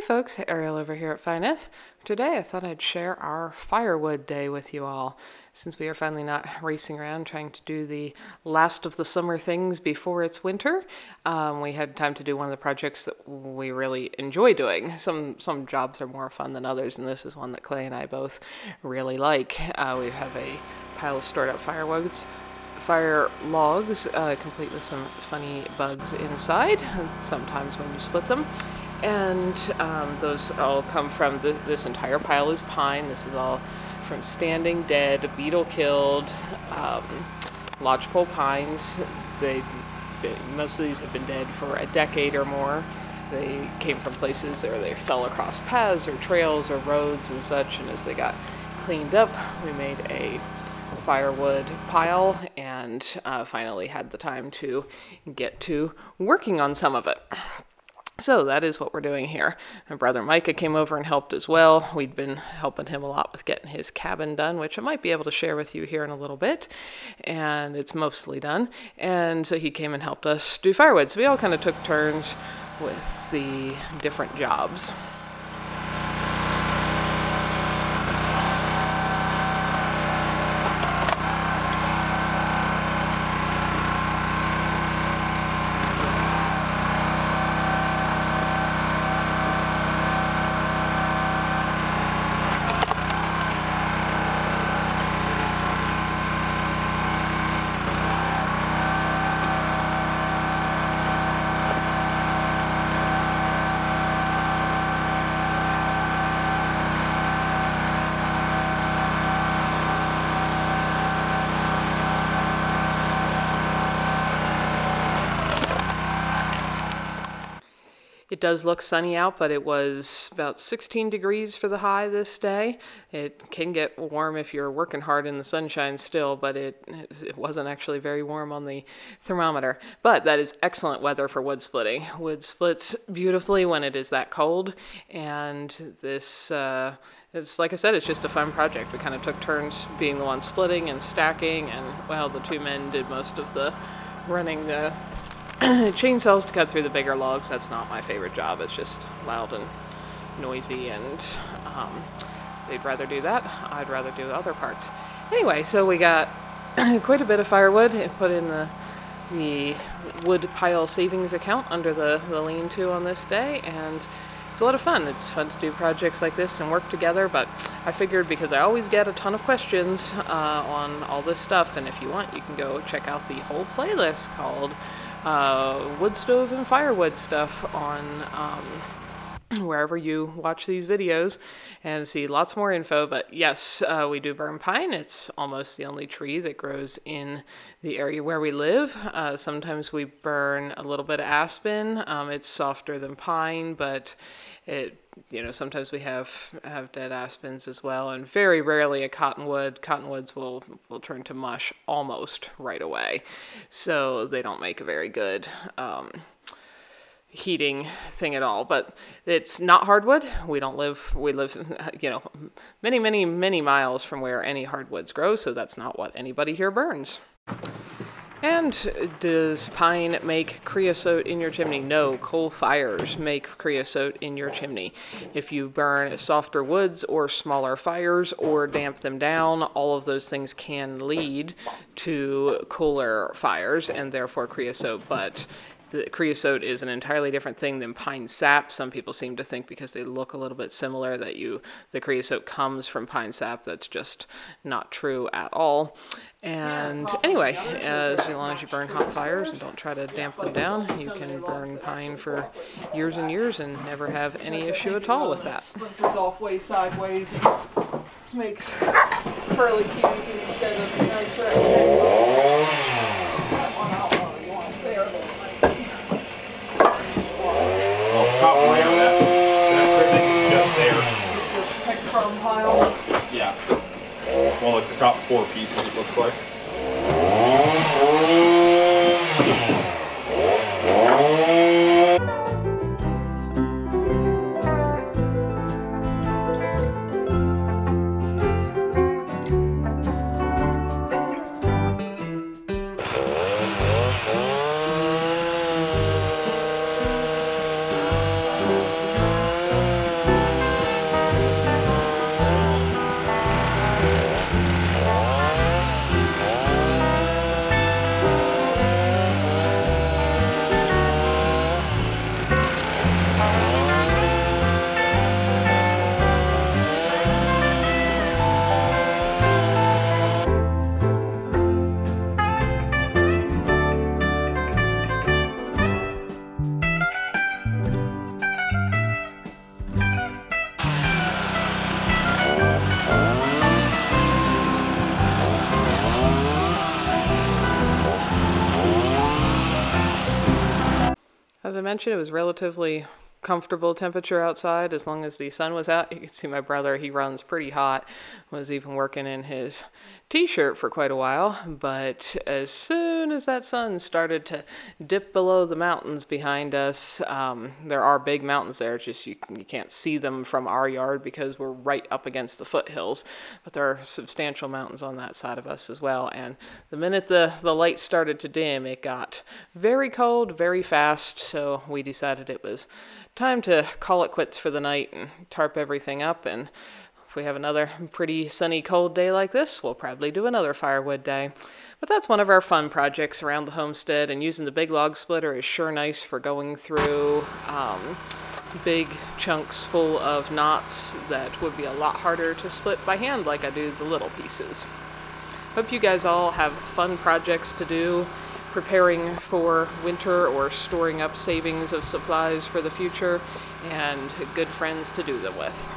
Hey folks, Ariel over here at Fineth. Today I thought I'd share our Firewood day with you all. Since we are finally not racing around trying to do the last of the summer things before it's winter, we had time to do one of the projects that we really enjoy doing. Some jobs are more fun than others, and this is one that Clay and I both really like. We have a pile of stored up fire logs, complete with some funny bugs inside, sometimes when you split them. And those all come from this entire pile is pine. This is all from standing dead, beetle killed, lodgepole pines. Most of these have been dead for a decade or more. They came from places where they fell across paths or trails or roads and such, and as they got cleaned up, we made a firewood pile and finally had the time to get to working on some of it. So that is what we're doing here. My brother Micah came over and helped as well. We'd been helping him a lot with getting his cabin done, which I might be able to share with you here in a little bit. And it's mostly done. And so he came and helped us do firewood. So we all kind of took turns with the different jobs. It does look sunny out, but it was about 16 degrees for the high this day. It can get warm if you're working hard in the sunshine still, but it wasn't actually very warm on the thermometer. But that is excellent weather for wood splitting. Wood splits beautifully when it is that cold, and this it's like I said, it's just a fun project. We kind of took turns being the one splitting and stacking, and well, the two men did most of the running the chainsaws to cut through the bigger logs. That's not my favorite job. It's just loud and noisy, and if they'd rather do that, I'd rather do other parts. Anyway, so we got quite a bit of firewood. It put in the wood pile savings account under the lean-to on this day, and it's a lot of fun. It's fun to do projects like this and work together, but I figured because I always get a ton of questions on all this stuff, and if you want, you can go check out the whole playlist called wood stove and firewood stuff on wherever you watch these videos and see lots more info. But yes, we do burn pine. It's almost the only tree that grows in the area where we live. Sometimes we burn a little bit of aspen. It's softer than pine, but sometimes we have dead aspens as well, and very rarely a cottonwood. Cottonwoods will turn to mush almost right away, so they don't make a very good heating thing at all. But it's not hardwood. We live many miles from where any hardwoods grow, so that's not what anybody here burns. And does pine make creosote in your chimney? No, coal fires make creosote in your chimney. If you burn softer woods or smaller fires or damp them down, all of those things can lead to cooler fires and therefore creosote. But the creosote is an entirely different thing than pine sap. Some people seem to think because they look a little bit similar that the creosote comes from pine sap. That's just not true at all. And anyway, as long as you burn hot fires and don't try to damp them down, you can burn pine for years and years and never have any issue at all with that. Splinters off way sideways and makes curly cues instead of nice rectangles. Top right on that cribbing just there. Just pick from pile. Yeah. Well, like the top 4 pieces, it looks like. I mentioned, it was relatively comfortable temperature outside as long as the sun was out. You can see my brother, he runs pretty hot, was even working in his t-shirt for quite a while, but as soon as that sun started to dip below the mountains behind us, there are big mountains there, just you can't see them from our yard because we're right up against the foothills, but there are substantial mountains on that side of us as well, and the minute the light started to dim, it got very cold very fast, so we decided it was time to call it quits for the night and tarp everything up, and if we have another pretty sunny cold day like this, we'll probably do another firewood day. But that's one of our fun projects around the homestead, and using the big log splitter is sure nice for going through big chunks full of knots that would be a lot harder to split by hand like I do the little pieces. Hope you guys all have fun projects to do, preparing for winter or storing up savings of supplies for the future, and good friends to do them with.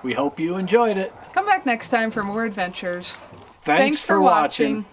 We hope you enjoyed it. Come back next time for more adventures. Thanks for watching.